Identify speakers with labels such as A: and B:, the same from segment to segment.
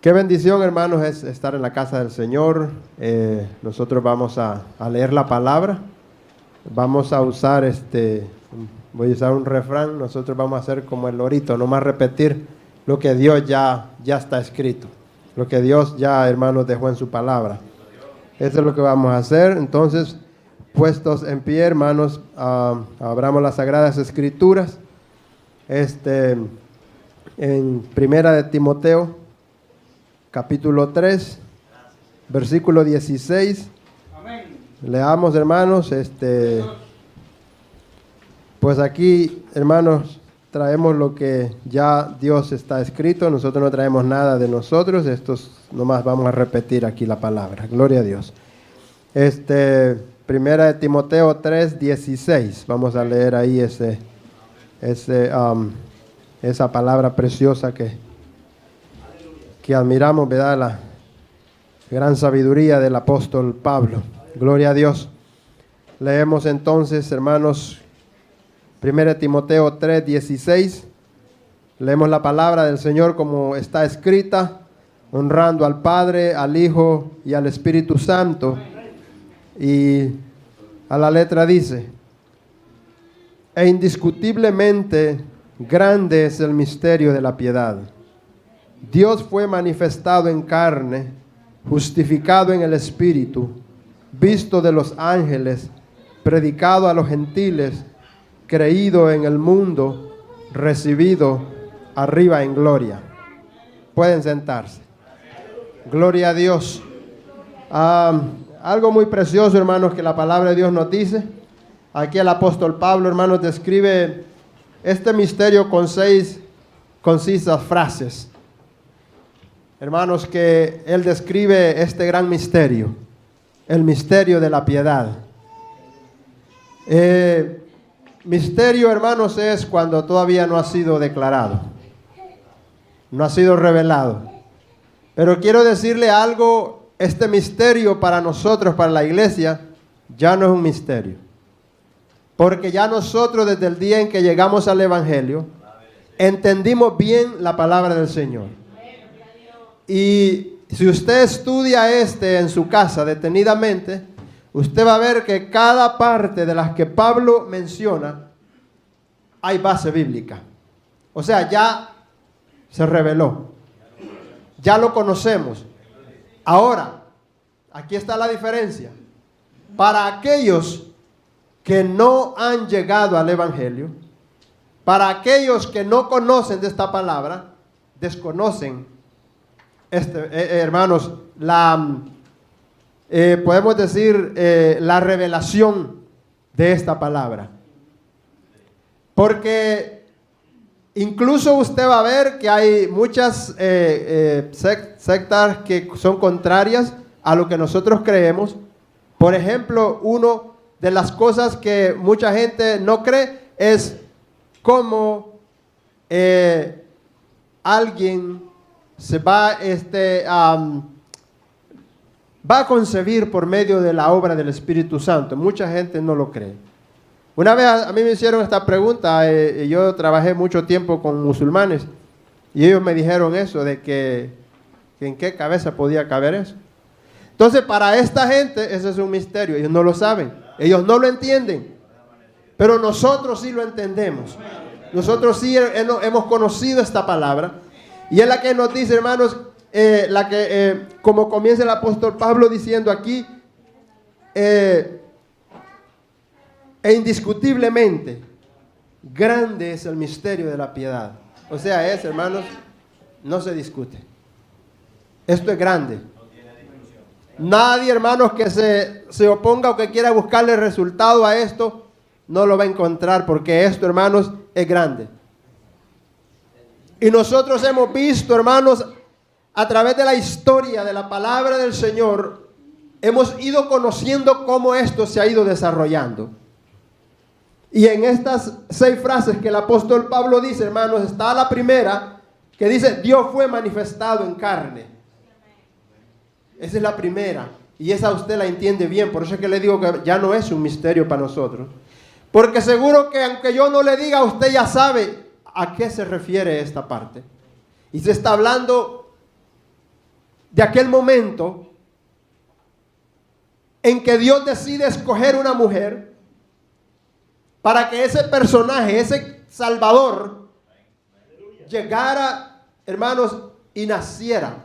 A: Qué bendición, hermanos, es estar en la casa del Señor. Nosotros vamos a leer la palabra. Vamos a usar voy a usar un refrán. Nosotros vamos a hacer como el lorito, nomás repetir lo que Dios ya está escrito. Lo que Dios ya, hermanos, dejó en su palabra. Eso es lo que vamos a hacer. Entonces, puestos en pie, hermanos, abramos las Sagradas Escrituras. En Primera de Timoteo, capítulo 3, versículo 16. Amén. Leamos, hermanos. Pues aquí, hermanos, traemos lo que ya Dios está escrito. Nosotros no traemos nada de nosotros. Nomás vamos a repetir aquí la palabra. Gloria a Dios. Primera de Timoteo 3, 16. Vamos a leer ahí esa palabra preciosa que admiramos, ¿verdad? La gran sabiduría del apóstol Pablo. Gloria a Dios. Leemos entonces, hermanos, 1 Timoteo 3, 16. Leemos la palabra del Señor como está escrita, honrando al Padre, al Hijo y al Espíritu Santo. Y a la letra dice: e indiscutiblemente grande es el misterio de la piedad. Dios fue manifestado en carne, justificado en el Espíritu, visto de los ángeles, predicado a los gentiles, creído en el mundo, recibido arriba en gloria. Pueden sentarse. Gloria a Dios. Algo muy precioso, hermanos, que la palabra de Dios nos dice. Aquí el apóstol Pablo, hermanos, describe este misterio con 6 concisas frases. Hermanos, que él describe este gran misterio, el misterio de la piedad. Misterio, hermanos, es cuando todavía no ha sido declarado, no ha sido revelado. Pero quiero decirle algo, este misterio para nosotros, para la iglesia, ya no es un misterio. Porque ya nosotros desde el día en que llegamos al Evangelio, entendimos bien la palabra del Señor. Y si usted estudia en su casa detenidamente, usted va a ver que cada parte de las que Pablo menciona hay base bíblica. O sea, ya se reveló. Ya lo conocemos. Ahora, aquí está la diferencia. Para aquellos que no han llegado al Evangelio, para aquellos que no conocen de esta palabra, desconocen, hermanos, podemos decir, la revelación de esta palabra. Porque incluso usted va a ver que hay muchas sectas que son contrarias a lo que nosotros creemos. Por ejemplo, una de las cosas que mucha gente no cree es cómo alguien se va a concebir por medio de la obra del Espíritu Santo. Mucha gente no lo cree. Una vez a mí me hicieron esta pregunta. Yo trabajé mucho tiempo con musulmanes y ellos me dijeron eso, de que en qué cabeza podía caber eso. Entonces, para esta gente ese es un misterio. Ellos no lo saben, ellos no lo entienden, pero nosotros sí lo entendemos. Nosotros sí hemos conocido esta palabra. Y es la que nos dice, hermanos, como comienza el apóstol Pablo diciendo aquí, e indiscutiblemente grande es el misterio de la piedad. O sea, hermanos, no se discute. Esto es grande. Nadie, hermanos, que se oponga o que quiera buscarle resultado a esto, no lo va a encontrar, porque esto, hermanos, es grande. Y nosotros hemos visto, hermanos, a través de la historia de la palabra del Señor, hemos ido conociendo cómo esto se ha ido desarrollando. Y en estas 6 frases que el apóstol Pablo dice, hermanos, está la primera que dice: Dios fue manifestado en carne. Esa es la primera. Y esa usted la entiende bien. Por eso es que le digo que ya no es un misterio para nosotros. Porque seguro que aunque yo no le diga, usted ya sabe a qué se refiere esta parte. Y se está hablando de aquel momento en que Dios decide escoger una mujer para que ese personaje, ese Salvador, llegara, hermanos, y naciera.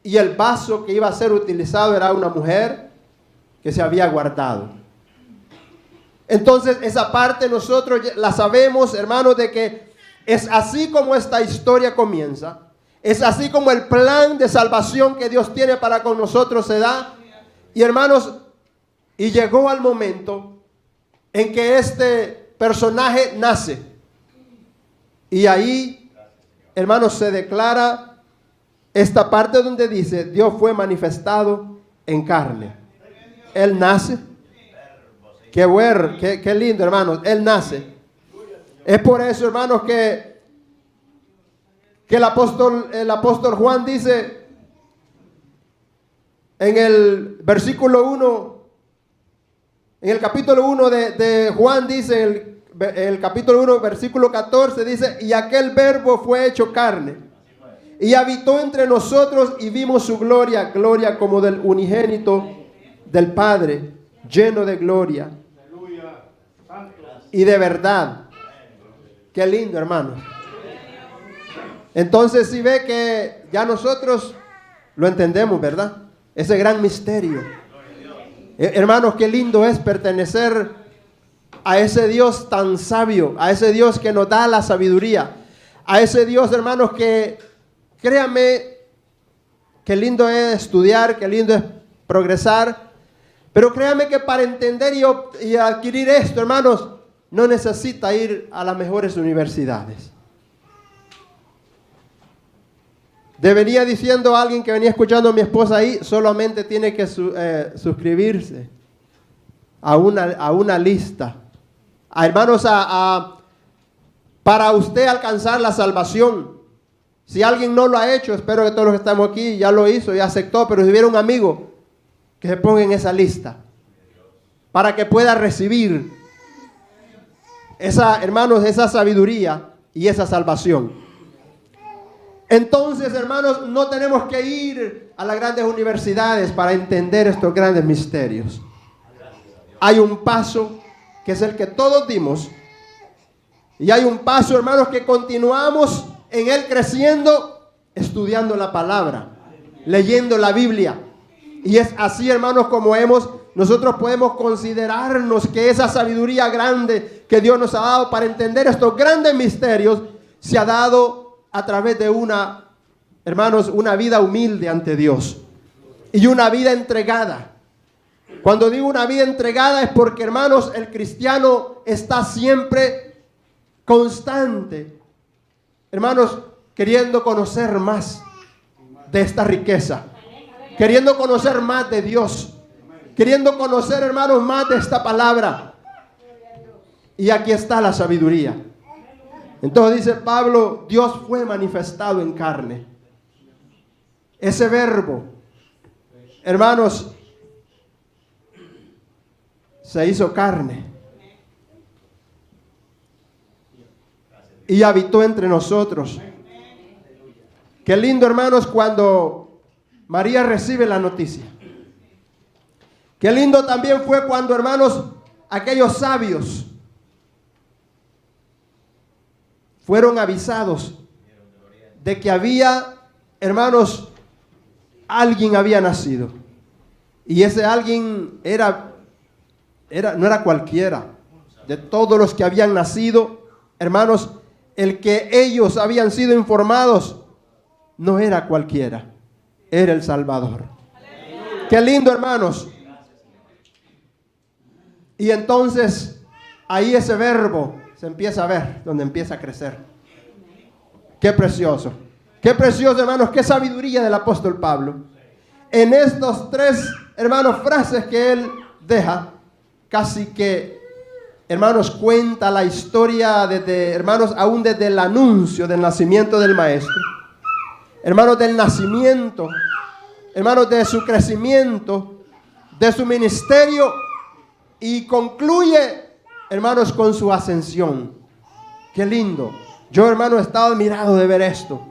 A: Y el vaso que iba a ser utilizado era una mujer que se había guardado. Entonces esa parte nosotros la sabemos, hermanos, de que es así como esta historia comienza. Es así como el plan de salvación que Dios tiene para con nosotros se da. Y hermanos, y llegó al momento en que este personaje nace. Y ahí, hermanos, se declara esta parte donde dice, Dios fue manifestado en carne. Él nace. Qué lindo, hermanos. Él nace. Es por eso, hermanos, que el apóstol Juan dice en el versículo 1, en el capítulo 1 de Juan dice, el capítulo 1, versículo 14, dice, y aquel verbo fue hecho carne y habitó entre nosotros y vimos su gloria, gloria como del unigénito del Padre, lleno de gloria y de verdad. Qué lindo, hermano. Entonces si ve que ya nosotros lo entendemos, ¿verdad? Ese gran misterio. Hermanos, qué lindo es pertenecer a ese Dios tan sabio, a ese Dios que nos da la sabiduría, a ese Dios, hermanos, que créanme, qué lindo es estudiar, qué lindo es progresar, pero créanme que para entender y adquirir esto, hermanos, no necesita ir a las mejores universidades. Devenía diciendo a alguien que venía escuchando a mi esposa ahí, solamente tiene que suscribirse a una lista. Hermanos, para usted alcanzar la salvación. Si alguien no lo ha hecho, espero que todos los que estamos aquí ya lo hizo, ya aceptó, pero si hubiera un amigo, que se ponga en esa lista para que pueda recibir hermanos, esa sabiduría y esa salvación. Entonces, hermanos, no tenemos que ir a las grandes universidades para entender estos grandes misterios. Hay un paso que es el que todos dimos. Y hay un paso, hermanos, que continuamos en él creciendo, estudiando la palabra, leyendo la Biblia. Y es así, hermanos, como nosotros podemos considerarnos que esa sabiduría grande que Dios nos ha dado para entender estos grandes misterios se ha dado a través de hermanos, una vida humilde ante Dios y una vida entregada. Cuando digo una vida entregada es porque, hermanos, el cristiano está siempre constante, hermanos, queriendo conocer más de esta riqueza, queriendo conocer más de Dios, queriendo conocer, hermanos, más de esta palabra. Y aquí está la sabiduría. Entonces dice Pablo, Dios fue manifestado en carne. Ese verbo, hermanos, se hizo carne y habitó entre nosotros. Qué lindo, hermanos, cuando María recibe la noticia. Qué lindo también fue cuando, hermanos, aquellos sabios fueron avisados de que había, hermanos, alguien había nacido. Y ese alguien no era cualquiera. De todos los que habían nacido, hermanos, el que ellos habían sido informados no era cualquiera, era el Salvador. Qué lindo, hermanos. Y entonces ahí ese verbo se empieza a ver, donde empieza a crecer. Qué precioso, hermanos, qué sabiduría del apóstol Pablo. En estos tres, hermanos, frases que él deja, casi que, hermanos, cuenta la historia desde, hermanos, aún desde el anuncio del nacimiento del maestro, hermanos, del nacimiento, hermanos, de su crecimiento, de su ministerio, y concluye, hermanos, con su ascensión. Qué lindo. Yo, hermano, he estado admirado de ver esto.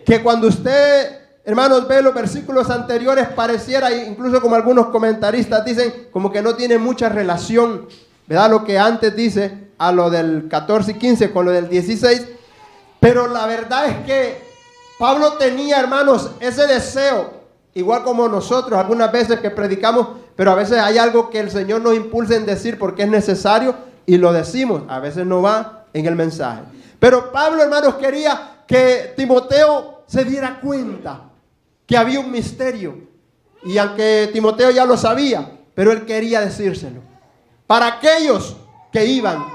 A: Que cuando usted hermanos, ve los versículos anteriores, pareciera, incluso como algunos comentaristas dicen, como que no tiene mucha relación, ¿verdad? Lo que antes dice a lo del 14 y 15 con lo del 16. Pero la verdad es que Pablo tenía, hermanos, ese deseo, igual como nosotros, algunas veces que predicamos, pero a veces hay algo que el Señor nos impulsa en decir porque es necesario y lo decimos. A veces no va en el mensaje. Pero Pablo, hermanos, quería que Timoteo se diera cuenta que había un misterio. Y aunque Timoteo ya lo sabía, pero él quería decírselo. Para aquellos que iban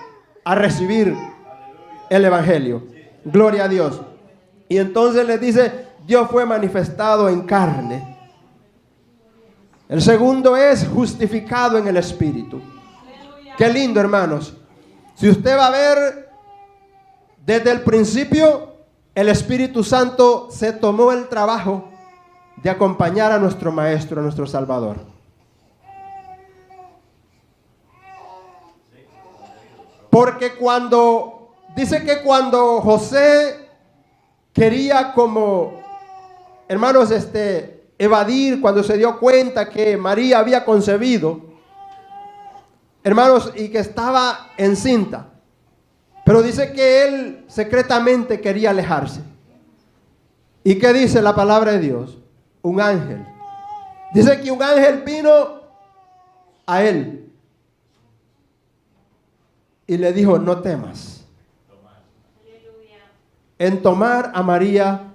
A: a recibir el Evangelio. Gloria a Dios. Y entonces les dice, Dios fue manifestado en carne. El segundo es justificado en el Espíritu. Qué lindo, hermanos. Si usted va a ver, desde el principio, el Espíritu Santo se tomó el trabajo de acompañar a nuestro Maestro, a nuestro Salvador. Porque dice que cuando José quería como, hermanos, evadir, cuando se dio cuenta que María había concebido, hermanos, y que estaba encinta, pero dice que él secretamente quería alejarse. ¿Y qué dice la palabra de Dios? Un ángel. Dice que un ángel vino a él y le dijo, no temas en tomar a María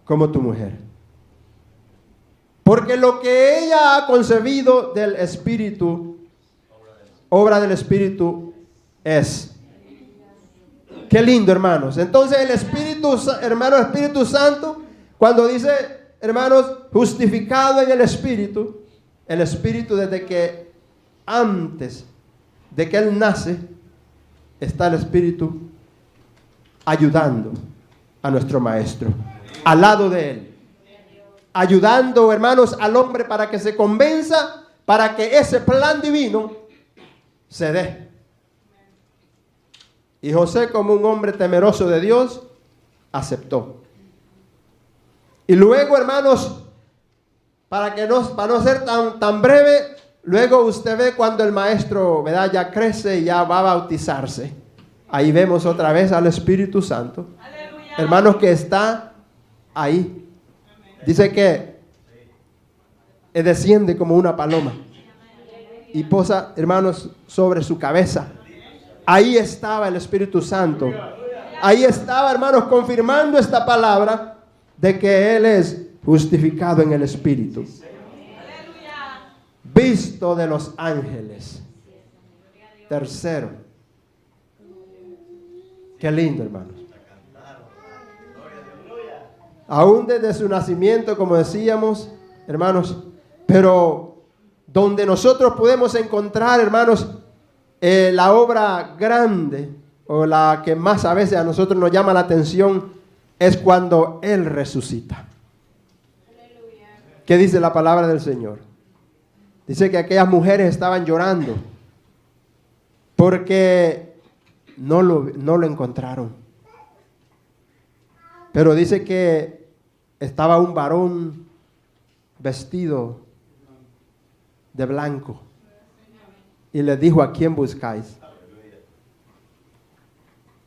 A: como tu mujer. Porque lo que ella ha concebido del Espíritu, obra del Espíritu es. Qué lindo, hermanos. Entonces el Espíritu Santo, cuando dice, hermanos, justificado en el Espíritu desde que antes de que Él nace, está el Espíritu ayudando a nuestro Maestro, al lado de Él. Ayudando, hermanos, al hombre para que se convenza, para que ese plan divino se dé. Y José, como un hombre temeroso de Dios, aceptó. Y luego, hermanos, para no ser tan breve, luego usted ve cuando el maestro, ¿verdad?, ya crece y ya va a bautizarse. Ahí vemos otra vez al Espíritu Santo. Aleluya. Hermanos, que está ahí. Dice que desciende como una paloma y posa, hermanos, sobre su cabeza. Ahí estaba el Espíritu Santo. Ahí estaba, hermanos, confirmando esta palabra de que Él es justificado en el Espíritu, visto de los ángeles. Tercero. Qué lindo, hermanos. Aún desde su nacimiento, como decíamos, hermanos, pero donde nosotros podemos encontrar, hermanos, la obra grande o la que más a veces a nosotros nos llama la atención es cuando Él resucita. ¿Qué dice la palabra del Señor? Dice que aquellas mujeres estaban llorando porque no lo encontraron. Pero dice que estaba un varón vestido de blanco y les dijo, ¿a quién buscáis?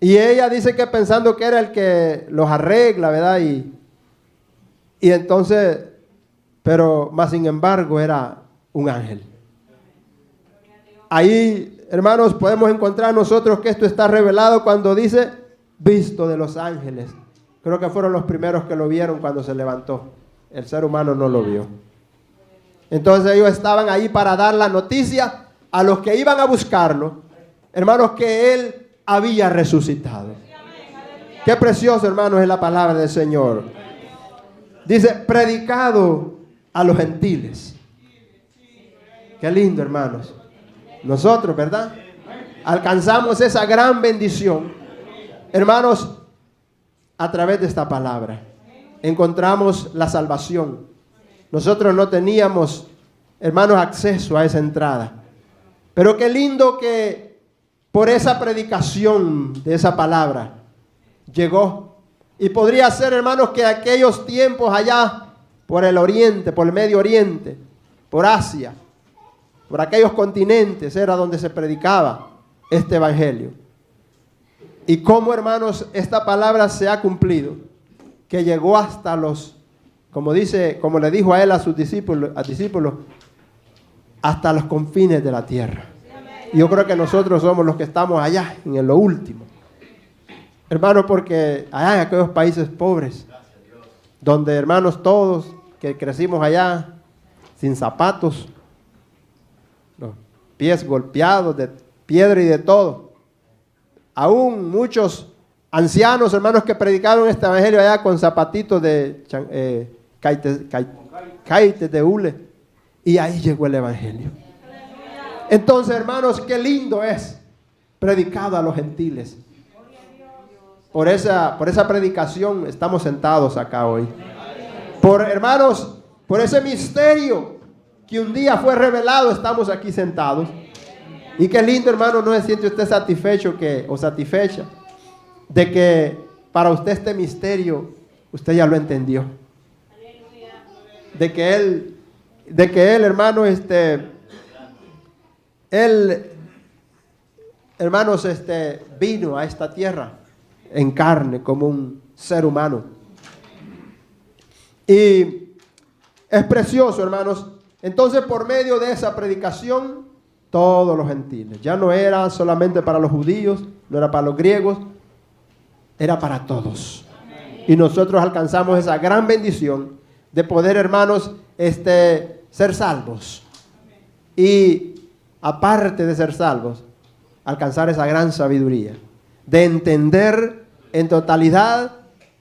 A: Y ella dice que pensando que era el que los arregla, ¿verdad? Y entonces, pero más sin embargo era un ángel. Ahí, hermanos, podemos encontrar nosotros que esto está revelado cuando dice, visto de los ángeles. Creo que fueron los primeros que lo vieron cuando se levantó. El ser humano no lo vio. Entonces ellos estaban ahí para dar la noticia a los que iban a buscarlo, hermanos, que Él había resucitado. Qué precioso, hermanos, es la palabra del Señor. Dice, predicado a los gentiles. Qué lindo, hermanos. Nosotros, ¿verdad?, alcanzamos esa gran bendición, hermanos, a través de esta palabra. Encontramos la salvación. Nosotros no teníamos, hermanos, acceso a esa entrada. Pero qué lindo que por esa predicación de esa palabra llegó Y podría ser, hermanos, que aquellos tiempos allá por el oriente, por el Medio Oriente, por Asia, por aquellos continentes era donde se predicaba este evangelio. Y cómo, hermanos, esta palabra se ha cumplido, que llegó hasta los, como le dijo a él a sus discípulos, hasta los confines de la tierra. Y yo creo que nosotros somos los que estamos allá, en lo último. Hermanos, porque allá en aquellos países pobres, donde, hermanos, todos que crecimos allá, sin zapatos, los pies golpeados de piedra y de todo. Aún muchos ancianos, hermanos, que predicaron este evangelio allá con zapatitos de caites de hule. Y ahí llegó el evangelio. Entonces, hermanos, qué lindo es predicado a los gentiles. Por esa predicación estamos sentados acá hoy. Hermanos, por ese misterio que un día fue revelado, estamos aquí sentados. Y qué lindo, hermano, ¿no se siente usted satisfecho o satisfecha de que para usted este misterio usted ya lo entendió? De que él, hermano, hermanos, vino a esta tierra en carne como un ser humano. Y es precioso, hermanos. Entonces, por medio de esa predicación, todos los gentiles, ya no era solamente para los judíos, no era para los griegos, era para todos. Y nosotros alcanzamos esa gran bendición de poder, hermanos, ser salvos. Y aparte de ser salvos, alcanzar esa gran sabiduría de entender en totalidad,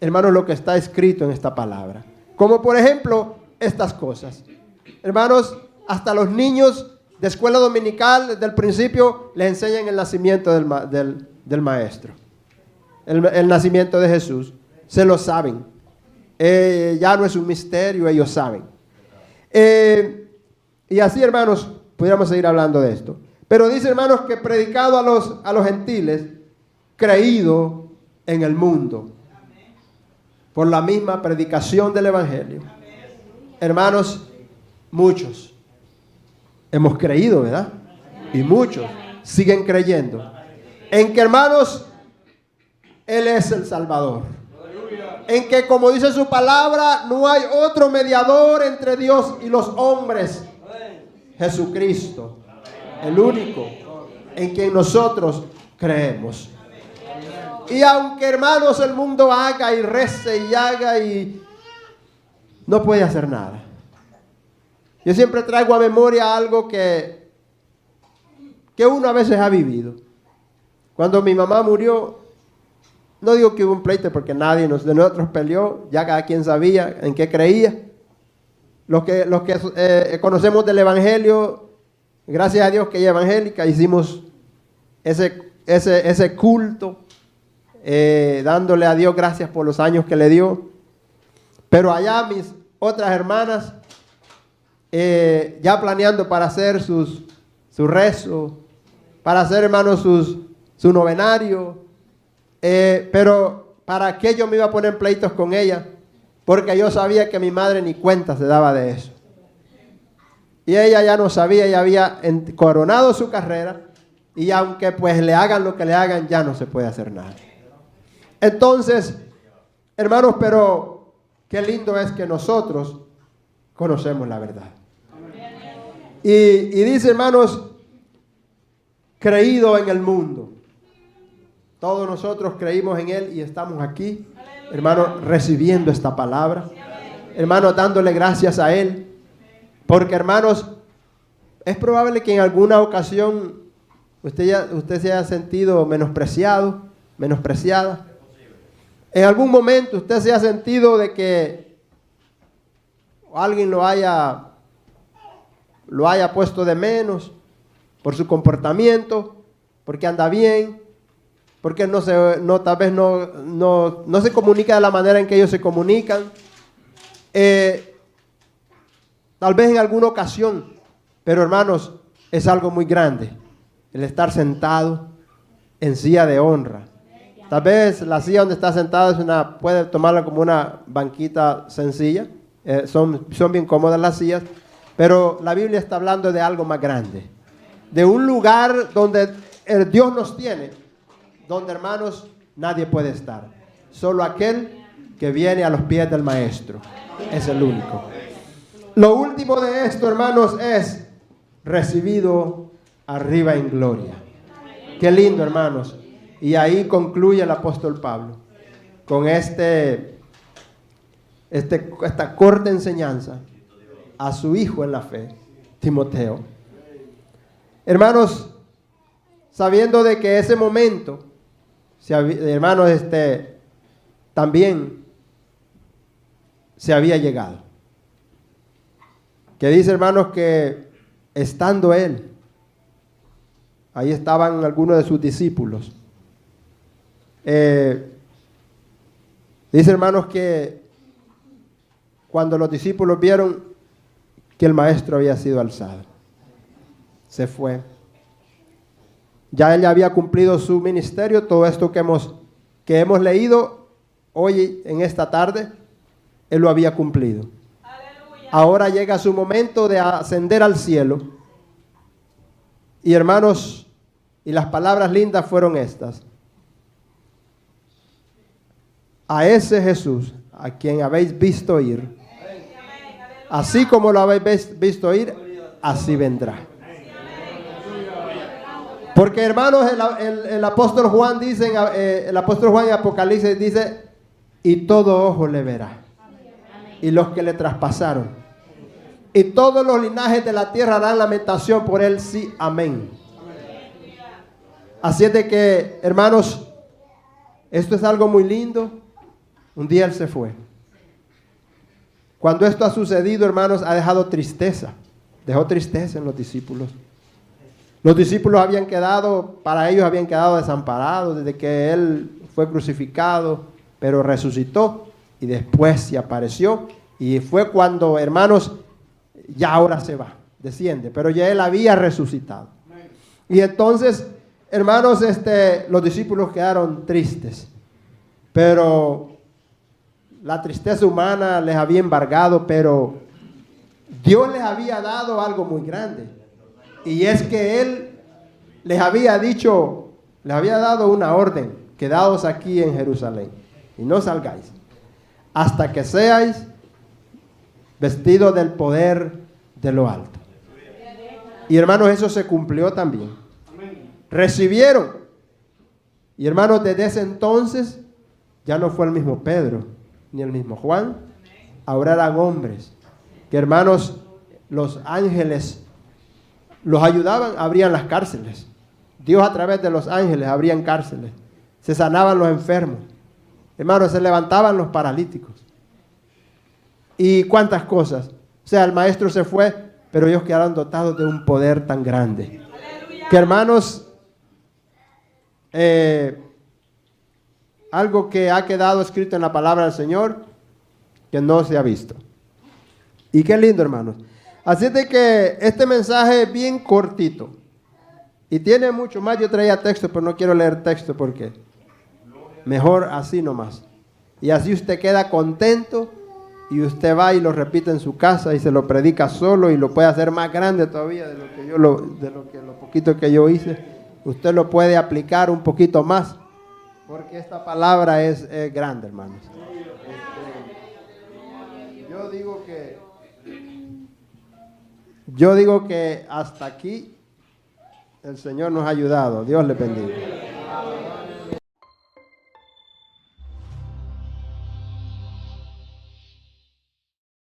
A: hermanos, lo que está escrito en esta palabra. Como por ejemplo, estas cosas. Hermanos, hasta los niños de escuela dominical, desde el principio, les enseñan el nacimiento del maestro. El nacimiento de Jesús. Se lo saben. Ya no es un misterio, ellos saben. Y así, hermanos, pudiéramos seguir hablando de esto. Pero dice, hermanos, que predicado a los gentiles, creído en el mundo, por la misma predicación del evangelio. Hermanos, muchos hemos creído, ¿verdad? Y muchos siguen creyendo en que, hermanos, Él es el Salvador. En que, como dice su palabra, no hay otro mediador entre Dios y los hombres. Jesucristo, el único en quien nosotros creemos. Y aunque, hermanos, el mundo haga y rece y haga y no puede hacer nada. Yo siempre traigo a memoria algo que uno a veces ha vivido. Cuando mi mamá murió, no digo que hubo un pleito porque nadie de nosotros peleó, ya cada quien sabía en qué creía. Los que conocemos del evangelio, gracias a Dios que ella es evangélica, hicimos ese culto, dándole a Dios gracias por los años que le dio. Pero allá mis otras hermanas, ya planeando para hacer su rezo, para hacer, hermanos, su novenario, pero ¿para qué yo me iba a poner pleitos con ella? Porque yo sabía que mi madre ni cuenta se daba de eso. Y ella ya no sabía, ella había coronado su carrera, y aunque pues le hagan lo que le hagan, ya no se puede hacer nada. Entonces, hermanos, pero qué lindo es que nosotros conocemos la verdad. Y dice, hermanos, creído en el mundo. Todos nosotros creímos en Él y estamos aquí, hermanos, recibiendo esta palabra. Hermanos, dándole gracias a Él. Porque, hermanos, es probable que en alguna ocasión usted se haya sentido menospreciado, menospreciada. En algún momento usted se ha sentido de que alguien lo haya puesto de menos por su comportamiento, porque anda bien, porque tal vez no se comunica de la manera en que ellos se comunican. Tal vez en alguna ocasión, pero hermanos, es algo muy grande el estar sentado en silla de honra Tal vez la silla donde está sentado puede tomarla como una banquita sencilla. Son bien cómodas las sillas. Pero la Biblia está hablando de algo más grande. De un lugar donde el Dios nos tiene. Donde, hermanos, nadie puede estar. Solo aquel que viene a los pies del Maestro. Es el único. Lo último de esto, hermanos, es recibido arriba en gloria. Qué lindo, hermanos. Y ahí concluye el apóstol Pablo con esta corta enseñanza a su hijo en la fe, Timoteo. Hermanos, sabiendo de que ese momento, hermanos, también se había llegado. Que dice, hermanos, que estando él, ahí estaban algunos de sus discípulos. Dice, hermanos, que cuando los discípulos vieron que el maestro había sido alzado, se fue. Ya él ya había cumplido su ministerio. Todo esto que hemos leído hoy en esta tarde, él lo había cumplido. Aleluya. Ahora llega su momento de ascender al cielo. Y hermanos, y las palabras lindas fueron estas: a ese Jesús, a quien habéis visto ir, así como lo habéis visto ir, así vendrá. Porque, hermanos, el apóstol Juan dice, el apóstol Juan en Apocalipsis dice, y todo ojo le verá, y los que le traspasaron, y todos los linajes de la tierra harán lamentación por él, sí, amén. Así es de que, hermanos, esto es algo muy lindo. Un día él se fue. Cuando esto ha sucedido, hermanos, ha dejado tristeza. Dejó tristeza en los discípulos. Los discípulos para ellos habían quedado desamparados desde que él fue crucificado, pero resucitó y después se apareció. Y fue cuando, hermanos, ya ahora se va, desciende, pero ya él había resucitado. Y entonces, hermanos, los discípulos quedaron tristes, pero la tristeza humana les había embargado, pero Dios les había dado algo muy grande. Y es que Él les había dado una orden: quedaos aquí en Jerusalén y no salgáis hasta que seáis vestidos del poder de lo alto. Y hermanos, eso se cumplió también. Recibieron. Y hermanos, desde ese entonces ya no fue el mismo Pedro ni el mismo Juan. Ahora eran hombres que, hermanos, los ángeles los ayudaban, abrían las cárceles. Dios a través de los ángeles abrían cárceles. Se sanaban los enfermos. Hermanos, se levantaban los paralíticos. Y cuántas cosas. O sea, el maestro se fue, pero ellos quedaron dotados de un poder tan grande. ¡Aleluya! Que, hermanos, algo que ha quedado escrito en la palabra del Señor, que no se ha visto. Y qué lindo, hermanos. Así de que este mensaje es bien cortito. Y tiene mucho más. Yo traía texto, pero no quiero leer texto porque mejor así nomás. Y así usted queda contento y usted va y lo repite en su casa y se lo predica solo y lo puede hacer más grande todavía de lo poquito que yo hice. Usted lo puede aplicar un poquito más porque esta palabra es grande, hermanos. Yo digo que hasta aquí el Señor nos ha ayudado. Dios le bendiga.